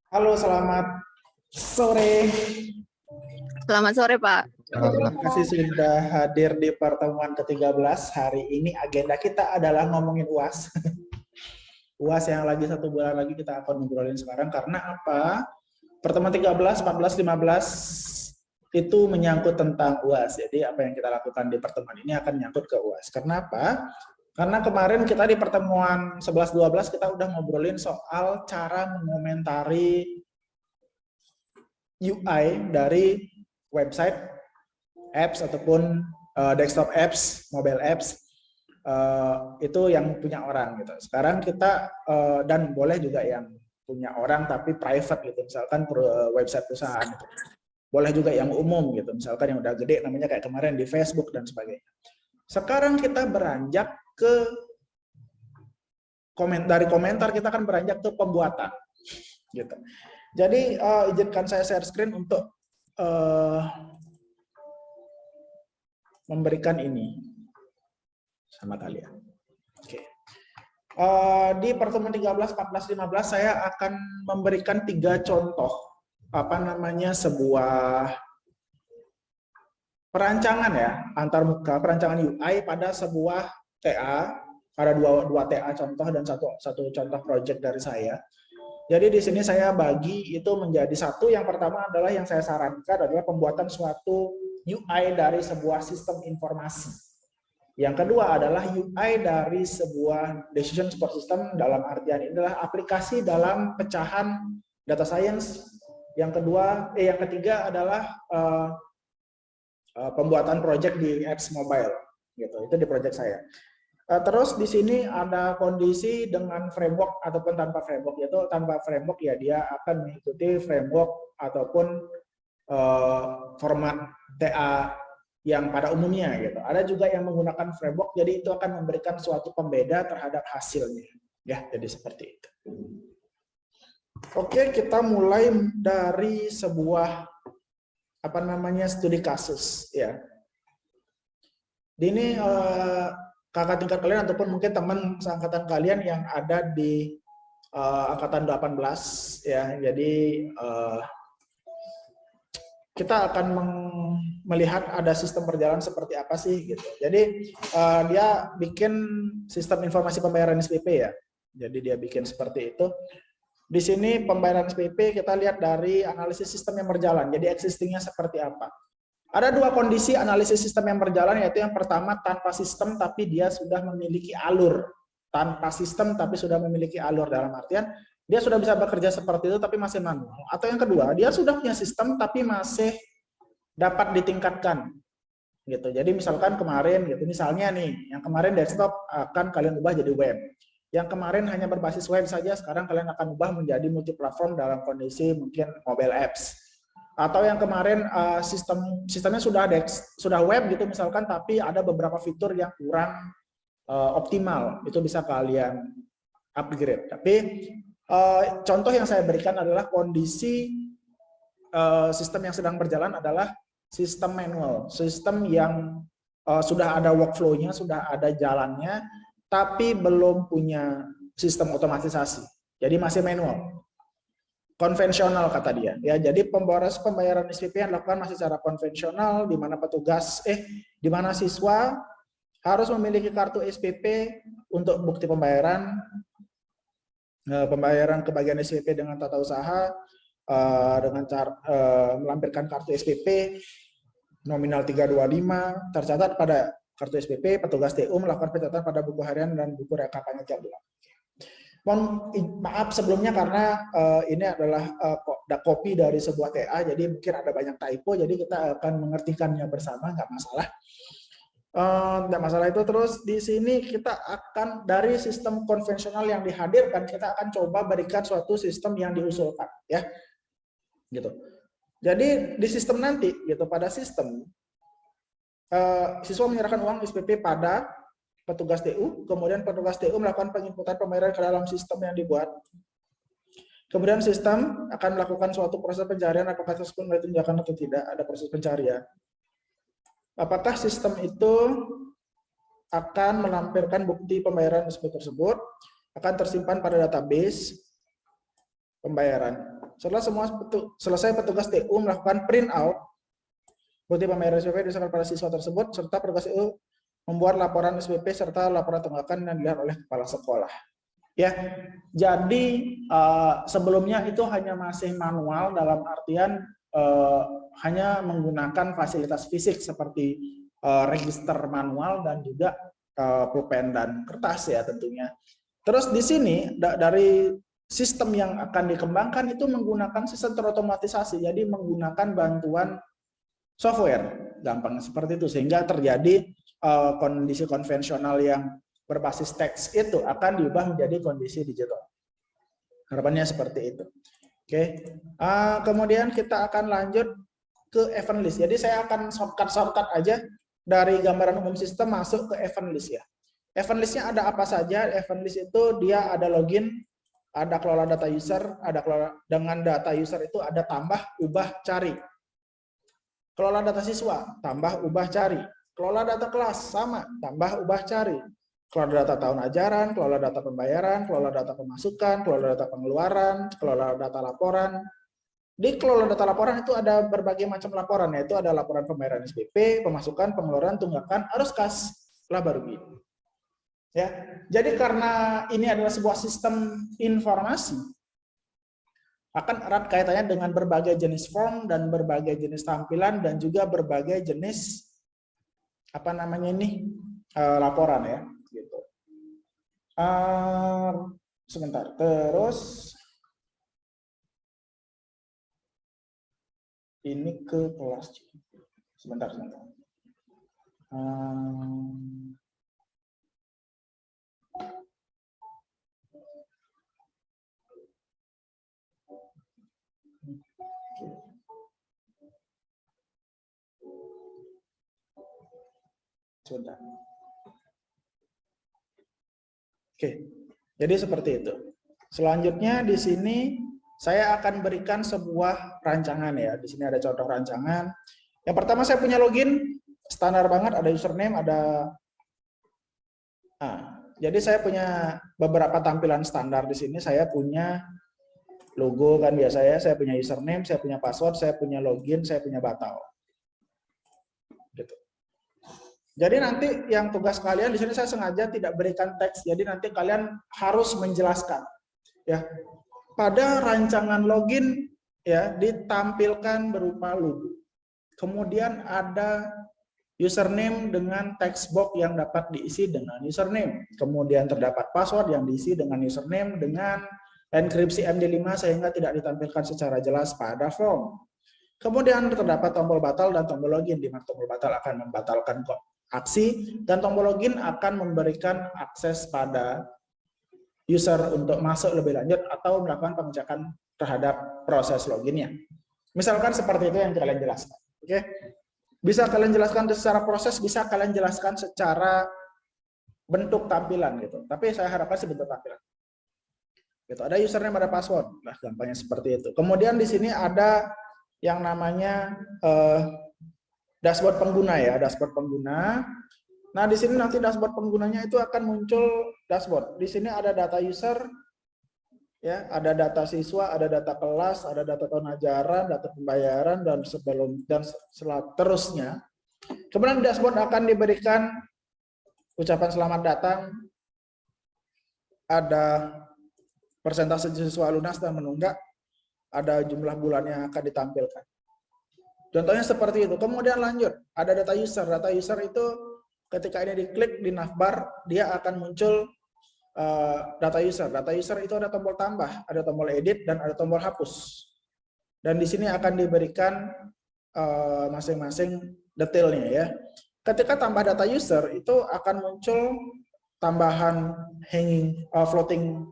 Halo, selamat sore. Selamat sore, Pak. Terima kasih sudah hadir di pertemuan ke-13. Hari ini agenda kita adalah ngomongin UAS. UAS yang lagi 1 bulan lagi kita akan ngobrolin sekarang. Karena apa? Pertemuan 13, 14, 15 itu menyangkut tentang UAS. Jadi apa yang kita lakukan di pertemuan ini akan menyangkut ke UAS. Kenapa? Karena kemarin kita di pertemuan 11-12 kita udah ngobrolin soal cara mengomentari UI dari website, apps ataupun desktop apps, mobile apps itu yang punya orang gitu. Sekarang kita dan boleh juga yang punya orang tapi private gitu, misalkan website perusahaan. Gitu. Boleh juga yang umum gitu, misalkan yang udah gede namanya kayak kemarin di Facebook dan sebagainya. Sekarang kita beranjak ke dari komentar kita akan beranjak ke pembuatan gitu. Jadi izinkan saya share screen untuk memberikan ini sama kalian. Oke. Di pertemuan 13, 14, 15 saya akan memberikan 3 contoh sebuah perancangan ya antarmuka, perancangan UI pada sebuah TA, ada dua TA contoh dan satu contoh project dari saya. Jadi di sini saya bagi itu menjadi satu. Yang pertama adalah yang saya sarankan adalah pembuatan suatu UI dari sebuah sistem informasi. Yang kedua adalah UI dari sebuah decision support system, dalam artian ini adalah aplikasi dalam pecahan data science. Yang ketiga adalah pembuatan project di apps mobile. Gitu. Itu di project saya. Terus di sini ada kondisi dengan framework ataupun tanpa framework, yaitu tanpa framework ya dia akan mengikuti framework ataupun format TA yang pada umumnya gitu. Ada juga yang menggunakan framework, jadi itu akan memberikan suatu pembeda terhadap hasilnya. Ya, jadi seperti itu. Oke, kita mulai dari sebuah studi kasus ya. Ini kakak tingkat kalian ataupun mungkin teman seangkatan kalian yang ada di angkatan 18 ya. Jadi kita akan melihat ada sistem berjalan seperti apa sih gitu. Jadi dia bikin sistem informasi pembayaran SPP ya. Jadi dia bikin seperti itu. Di sini pembayaran SPP kita lihat dari analisis sistem yang berjalan. Jadi existingnya seperti apa. Ada dua kondisi analisis sistem yang berjalan, yaitu yang pertama tanpa sistem tapi dia sudah memiliki alur. Tanpa sistem tapi sudah memiliki alur, dalam artian dia sudah bisa bekerja seperti itu tapi masih manual. Atau yang kedua, dia sudah punya sistem tapi masih dapat ditingkatkan. Gitu. Jadi misalkan kemarin gitu, misalnya nih, yang kemarin desktop akan kalian ubah jadi web. Yang kemarin hanya berbasis web saja, sekarang kalian akan ubah menjadi multiplatform dalam kondisi mungkin mobile apps. Atau yang kemarin sistemnya sudah web gitu misalkan, tapi ada beberapa fitur yang kurang optimal, itu bisa kalian upgrade. Tapi contoh yang saya berikan adalah kondisi sistem yang sedang berjalan adalah sistem manual, sistem yang sudah ada workflow-nya, sudah ada jalannya, tapi belum punya sistem otomatisasi. Jadi masih manual. Konvensional kata dia ya. Jadi pembayaran SPP yang dilakukan masih secara konvensional, di mana di mana siswa harus memiliki kartu SPP untuk bukti pembayaran ke bagian SPP dengan tata usaha, dengan cara melampirkan kartu SPP nominal 325 tercatat pada kartu SPP. Petugas TU melakukan pencatatan pada buku harian dan buku rekap pajak bulan. Maaf sebelumnya karena ini adalah copy dari sebuah TA, jadi mungkin ada banyak typo, jadi kita akan mengertikannya bersama, nggak masalah. Nggak masalah itu. Terus di sini kita akan dari sistem konvensional yang dihadirkan, kita akan coba berikan suatu sistem yang diusulkan, ya, gitu. Jadi di sistem nanti, gitu, pada sistem siswa menyerahkan uang SPP pada petugas TU, kemudian petugas TU melakukan penginputan pembayaran ke dalam sistem yang dibuat. Kemudian sistem akan melakukan suatu proses pencarian apakah tersebut melalui tindakan atau tidak, ada proses pencarian. Apakah sistem itu akan melampirkan bukti pembayaran SPP tersebut, akan tersimpan pada database pembayaran. Setelah selesai petugas TU melakukan print out bukti pembayaran SPP diserahkan pada siswa tersebut, serta petugas TU membuat laporan SPP serta laporan tunggakan yang dilihat oleh kepala sekolah. Ya, jadi sebelumnya itu hanya masih manual dalam artian hanya menggunakan fasilitas fisik seperti register manual dan juga pulpen dan kertas ya tentunya. Terus di sini dari sistem yang akan dikembangkan itu menggunakan sistem terotomatisasi, jadi menggunakan bantuan software, gampang seperti itu, sehingga terjadi kondisi konvensional yang berbasis teks itu akan diubah menjadi kondisi digital. Harapannya seperti itu. Oke, kemudian kita akan lanjut ke event list. Jadi saya akan shortcut aja dari gambaran umum sistem masuk ke event list ya. Event listnya ada apa saja? Event list itu dia ada login, ada kelola data user, ada kelola dengan data user itu ada tambah, ubah, cari. Kelola data siswa, tambah, ubah, cari. Kelola data kelas sama, tambah, ubah, cari. Kelola data tahun ajaran, kelola data pembayaran, kelola data pemasukan, kelola data pengeluaran, kelola data laporan. Di kelola data laporan itu ada berbagai macam laporan, yaitu ada laporan pembayaran SPP, pemasukan, pengeluaran, tunggakan, arus kas, laba rugi. Ya, jadi karena ini adalah sebuah sistem informasi, akan erat kaitannya dengan berbagai jenis form dan berbagai jenis tampilan dan juga berbagai jenis apa namanya ini laporan ya. Gitu. Sebentar, terus ini ke kelas. Sebentar. Sudah. Oke, jadi seperti itu. Selanjutnya di sini saya akan berikan sebuah rancangan ya. Di sini ada contoh rancangan. Yang pertama saya punya login, standar banget, ada username, ada. Jadi saya punya beberapa tampilan standar di sini. Saya punya logo kan biasanya, saya punya username, saya punya password, saya punya login, saya punya batal. Gitu. Jadi nanti yang tugas kalian di sini saya sengaja tidak berikan teks. Jadi nanti kalian harus menjelaskan. Ya, pada rancangan login ya ditampilkan berupa logo. Kemudian ada username dengan text box yang dapat diisi dengan username. Kemudian terdapat password yang diisi dengan username dengan enkripsi MD5 sehingga tidak ditampilkan secara jelas pada form. Kemudian terdapat tombol batal dan tombol login, di mana tombol batal akan membatalkan aksi dan tombol login akan memberikan akses pada user untuk masuk lebih lanjut atau melakukan pengecekan terhadap proses loginnya. Misalkan seperti itu yang kalian jelaskan. Oke, bisa kalian jelaskan secara proses, bisa kalian jelaskan secara bentuk tampilan gitu. Tapi saya harapkan sih bentuk tampilan. Gitu. Ada username, ada password. Nah, gampangnya seperti itu. Kemudian di sini ada yang namanya dashboard pengguna ya, dashboard pengguna. Nah, di sini nanti dashboard penggunanya itu akan muncul dashboard. Di sini ada data user, ya, ada data siswa, ada data kelas, ada data tahun ajaran, data pembayaran dan seterusnya. Kemudian dashboard akan diberikan ucapan selamat datang, ada persentase siswa lunas dan menunggak, ada jumlah bulan yang akan ditampilkan. Contohnya seperti itu. Kemudian lanjut, ada data user. Data user itu ketika ini diklik di navbar, dia akan muncul data user. Data user itu ada tombol tambah, ada tombol edit, dan ada tombol hapus. Dan di sini akan diberikan masing-masing detailnya ya. Ketika tambah data user itu akan muncul tambahan hanging floating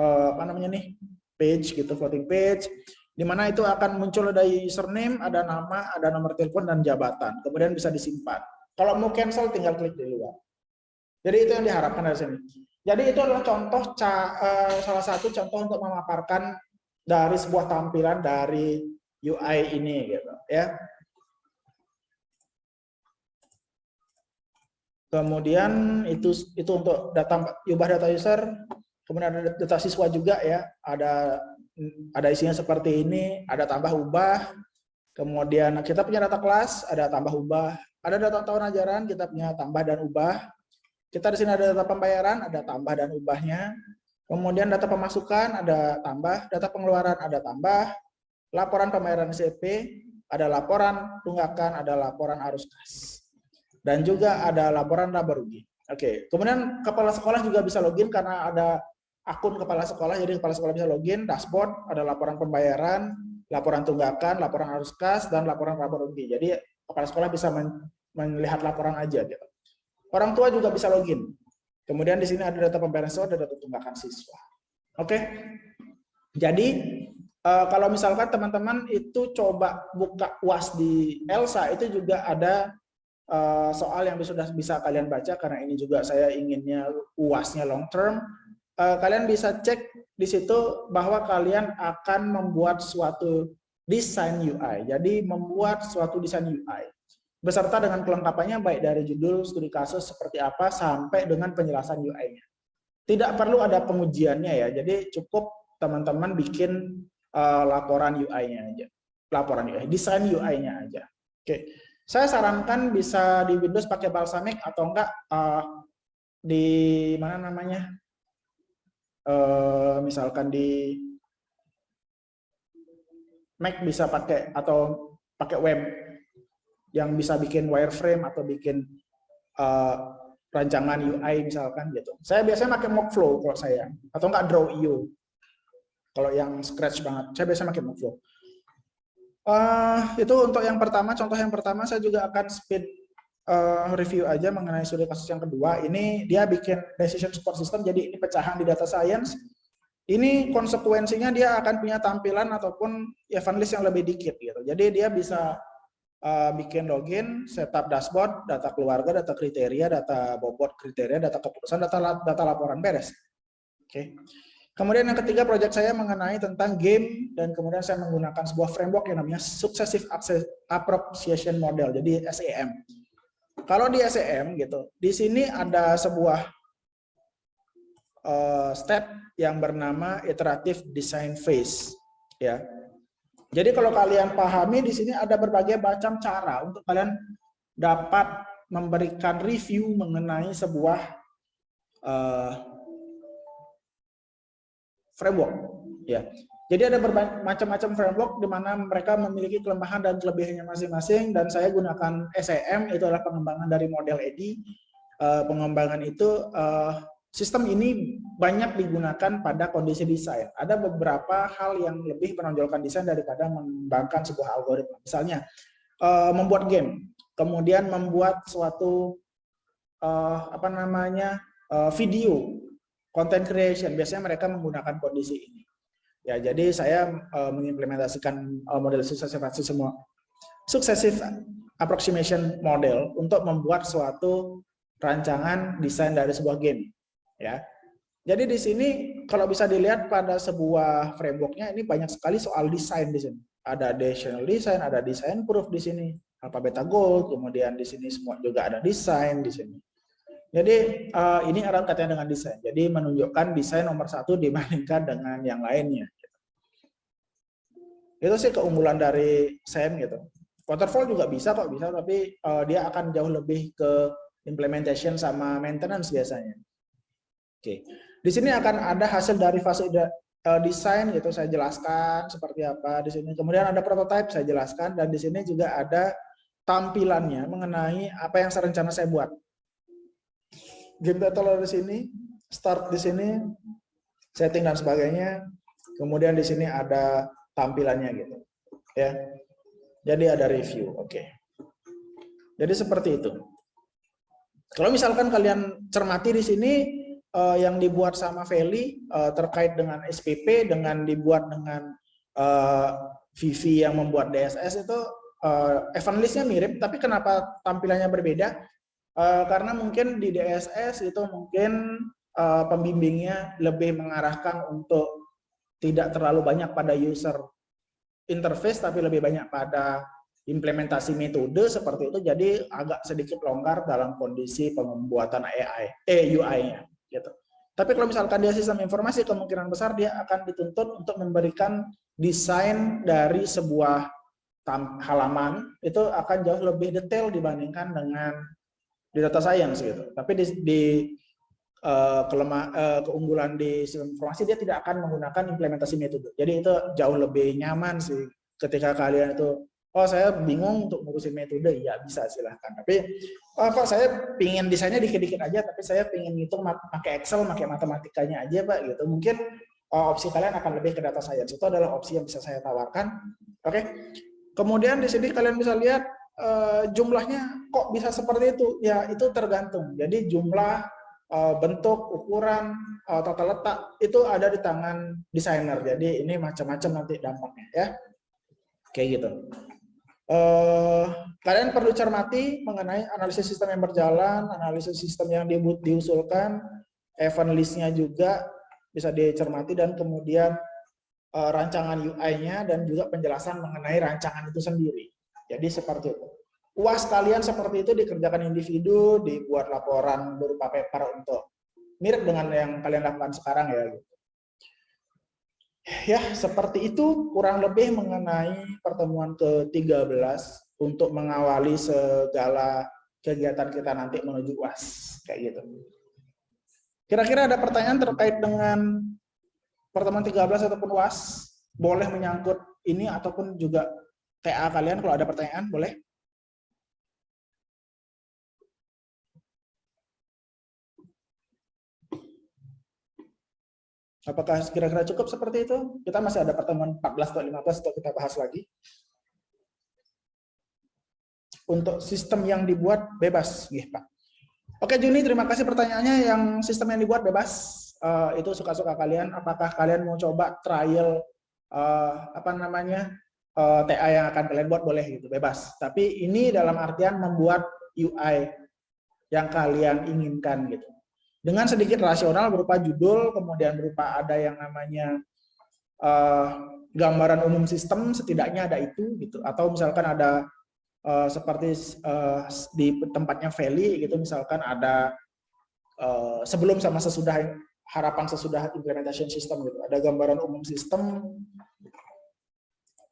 apa namanya nih page gitu, floating page, di mana itu akan muncul ada username, ada nama, ada nomor telepon dan jabatan. Kemudian bisa disimpan. Kalau mau cancel tinggal klik di luar. Jadi itu yang diharapkan dari sini. Jadi itu adalah contoh salah satu contoh untuk memaparkan dari sebuah tampilan dari UI ini gitu ya. Kemudian itu untuk ubah data user, kemudian ada data siswa juga ya, ada ada isinya seperti ini, ada tambah ubah. Kemudian kita punya data kelas, ada tambah ubah. Ada data tahun ajaran, kita punya tambah dan ubah. Kita di sini ada data pembayaran, ada tambah dan ubahnya. Kemudian data pemasukan, ada tambah. Data pengeluaran, ada tambah. Laporan pembayaran SPP, ada laporan tunggakan, ada laporan arus kas. Dan juga ada laporan laba rugi. Oke. Kemudian kepala sekolah juga bisa login karena ada akun kepala sekolah. Jadi kepala sekolah bisa login, dashboard, ada laporan pembayaran, laporan tunggakan, laporan arus kas, dan laporan laba rugi. Jadi kepala sekolah bisa melihat laporan aja gitu. Orang tua juga bisa login. Kemudian di sini ada data pembayaran siswa, ada data tunggakan siswa. Oke. Jadi kalau misalkan teman-teman itu coba buka UAS di Elsa, itu juga ada soal yang sudah bisa kalian baca karena ini juga saya inginnya UASnya long term. Kalian bisa cek di situ bahwa kalian akan membuat suatu desain UI. Jadi membuat suatu desain UI beserta dengan kelengkapannya baik dari judul, studi kasus seperti apa sampai dengan penjelasan UI-nya. Tidak perlu ada pengujiannya ya. Jadi cukup teman-teman bikin laporan UI-nya aja. Laporan UI, desain UI-nya aja. Oke. Saya sarankan bisa di Windows pakai Balsamiq atau enggak di mana namanya? Misalkan di Mac bisa pakai atau pakai web yang bisa bikin wireframe atau bikin rancangan UI misalkan gitu. Saya biasanya pakai Mockflow kalau saya, atau enggak Draw.io. Kalau yang scratch banget, saya biasanya pakai Mockflow. Itu untuk yang pertama, contoh yang pertama saya juga akan speed review aja mengenai studi kasus yang kedua. Ini dia bikin decision support system, jadi ini pecahan di data science. Ini konsekuensinya dia akan punya tampilan ataupun event list yang lebih dikit gitu. Jadi dia bisa bikin login, setup dashboard, data keluarga, data kriteria, data bobot kriteria, data keputusan, data laporan beres. Oke. Kemudian yang ketiga proyek saya mengenai tentang game dan kemudian saya menggunakan sebuah framework yang namanya Successive Approximation Model, jadi SAM. Kalau di SAM gitu, di sini ada sebuah step yang bernama Iterative Design Phase, ya. Jadi kalau kalian pahami di sini ada berbagai macam cara untuk kalian dapat memberikan review mengenai sebuah framework, ya. Jadi ada macam-macam framework di mana mereka memiliki kelemahan dan kelebihannya masing-masing, dan saya gunakan SAM, itu adalah pengembangan dari model EDI. Pengembangan itu sistem ini banyak digunakan pada kondisi desain. Ada beberapa hal yang lebih menonjolkan desain daripada mengembangkan sebuah algoritma. Misalnya membuat game, kemudian membuat suatu video, content creation. Biasanya mereka menggunakan kondisi ini. Ya, jadi saya mengimplementasikan model successive approximation model untuk membuat suatu rancangan desain dari sebuah game. Ya, jadi di sini kalau bisa dilihat pada sebuah frameworknya ini banyak sekali soal desain di sini. Ada additional design, ada design proof di sini, alpha beta gold, kemudian di sini semua juga ada desain di sini. Jadi ini erat katanya dengan desain. Jadi menunjukkan desain nomor satu dibandingkan dengan yang lainnya. Itu sih keunggulan dari SAM gitu. Waterfall juga bisa kok, bisa, tapi dia akan jauh lebih ke implementation sama maintenance biasanya. Oke, di sini akan ada hasil dari fase desain gitu, saya jelaskan seperti apa di sini. Kemudian ada prototype, saya jelaskan, dan di sini juga ada tampilannya mengenai apa yang rencana saya buat. Game title di sini, start di sini, setting dan sebagainya. Kemudian di sini ada tampilannya gitu, ya. Jadi ada review, oke. Jadi seperti itu. Kalau misalkan kalian cermati di sini. Yang dibuat sama Feli terkait dengan SPP, dengan dibuat dengan Vivi yang membuat DSS itu event listnya mirip, tapi kenapa tampilannya berbeda? Karena mungkin di DSS itu mungkin pembimbingnya lebih mengarahkan untuk tidak terlalu banyak pada user interface, tapi lebih banyak pada implementasi metode seperti itu, jadi agak sedikit longgar dalam kondisi pembuatan UI-nya. Gitu. Tapi kalau misalkan dia sistem informasi, kemungkinan besar dia akan dituntut untuk memberikan desain dari sebuah halaman, itu akan jauh lebih detail dibandingkan dengan di data science gitu. Tapi di keunggulan di sistem informasi, dia tidak akan menggunakan implementasi metode. Jadi itu jauh lebih nyaman sih ketika kalian itu, oh saya bingung untuk ngurusin metode, ya bisa silahkan. Tapi Pak saya pingin desainnya dikit-dikit aja, tapi saya pingin ngitung pakai Excel, pakai matematikanya aja Pak gitu. Mungkin opsi kalian akan lebih ke data science. Itu adalah opsi yang bisa saya tawarkan. Oke. Kemudian di sini kalian bisa lihat jumlahnya kok bisa seperti itu. Ya itu tergantung. Jadi jumlah, bentuk, ukuran, tata letak itu ada di tangan desainer. Jadi ini macam-macam nanti dampaknya ya. Kayak gitu. Kalian perlu cermati mengenai analisis sistem yang berjalan, analisis sistem yang diusulkan, event list-nya juga bisa dicermati, dan kemudian rancangan UI-nya dan juga penjelasan mengenai rancangan itu sendiri. Jadi seperti itu. UAS kalian seperti itu dikerjakan individu, dibuat laporan berupa paper untuk mirip dengan yang kalian lakukan sekarang ya. Ya, seperti itu kurang lebih mengenai pertemuan ke-13 untuk mengawali segala kegiatan kita nanti menuju UAS kayak gitu. Kira-kira ada pertanyaan terkait dengan pertemuan 13 ataupun UAS? Boleh menyangkut ini ataupun juga TA kalian, kalau ada pertanyaan boleh. Apakah kira-kira cukup seperti itu? Kita masih ada pertemuan 14 atau 15 untuk kita bahas lagi. Untuk sistem yang dibuat bebas, Pak. Oke Juni, terima kasih pertanyaannya. Yang sistem yang dibuat bebas, itu suka-suka kalian. Apakah kalian mau coba trial TA yang akan kalian buat, boleh gitu, bebas. Tapi ini dalam artian membuat UI yang kalian inginkan gitu. Dengan sedikit rasional berupa judul, kemudian berupa ada yang namanya gambaran umum sistem, setidaknya ada itu gitu. Atau misalkan ada seperti di tempatnya Feli gitu, misalkan ada sebelum sama sesudah, harapan sesudah implementation system gitu, ada gambaran umum sistem,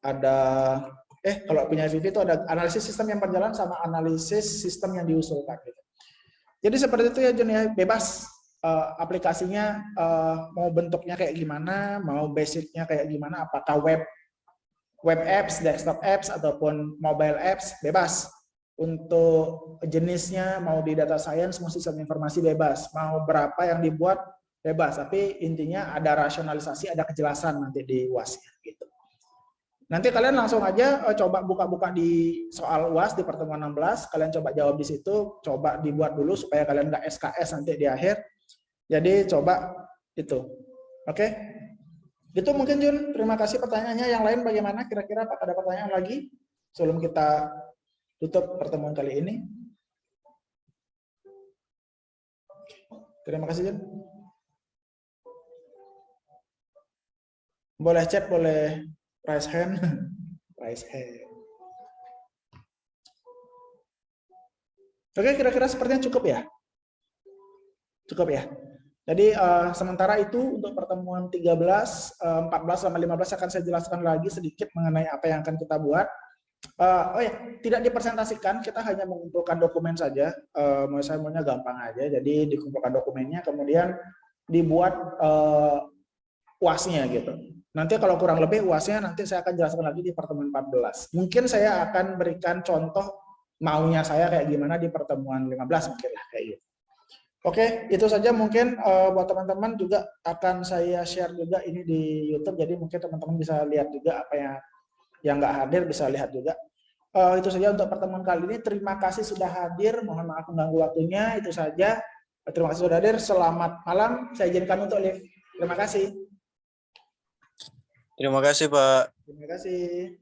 ada kalau punya VV itu ada analisis sistem yang berjalan sama analisis sistem yang diusulkan gitu. Jadi seperti itu ya Jun ya, bebas aplikasinya mau bentuknya kayak gimana, mau basicnya kayak gimana, apakah web apps, desktop apps, ataupun mobile apps, bebas. Untuk jenisnya, mau di data science, mau sistem informasi, bebas. Mau berapa yang dibuat, bebas. Tapi intinya ada rasionalisasi, ada kejelasan nanti di UAS-nya. Gitu. Nanti kalian langsung aja coba buka-buka di soal UAS di pertemuan 16, kalian coba jawab di situ, coba dibuat dulu supaya kalian nggak SKS nanti di akhir. Jadi coba itu. Oke? Itu mungkin Jun, terima kasih pertanyaannya. Yang lain bagaimana? Kira-kira Pak ada pertanyaan lagi sebelum kita tutup pertemuan kali ini? Terima kasih Jun. Boleh chat, boleh raise hand. Raise hand. Oke, kira-kira sepertinya cukup ya? Cukup ya? Jadi sementara itu untuk pertemuan 13, 14 sama 15 akan saya jelaskan lagi sedikit mengenai apa yang akan kita buat. Oh ya, tidak dipresentasikan, kita hanya mengumpulkan dokumen saja. Saya maunya gampang aja, jadi dikumpulkan dokumennya, kemudian dibuat UAS-nya gitu. Nanti kalau kurang lebih UAS-nya nanti saya akan jelaskan lagi di pertemuan 14. Mungkin saya akan berikan contoh maunya saya kayak gimana di pertemuan 15 mungkin lah kayak gitu. Oke, itu saja mungkin buat teman-teman juga akan saya share juga ini di YouTube, jadi mungkin teman-teman bisa lihat juga apa yang nggak hadir bisa lihat juga. Itu saja untuk pertemuan kali ini. Terima kasih sudah hadir. Mohon maaf mengganggu waktunya. Itu saja. Terima kasih sudah hadir. Selamat malam. Saya izinkan untuk live. Terima kasih. Terima kasih Pak. Terima kasih.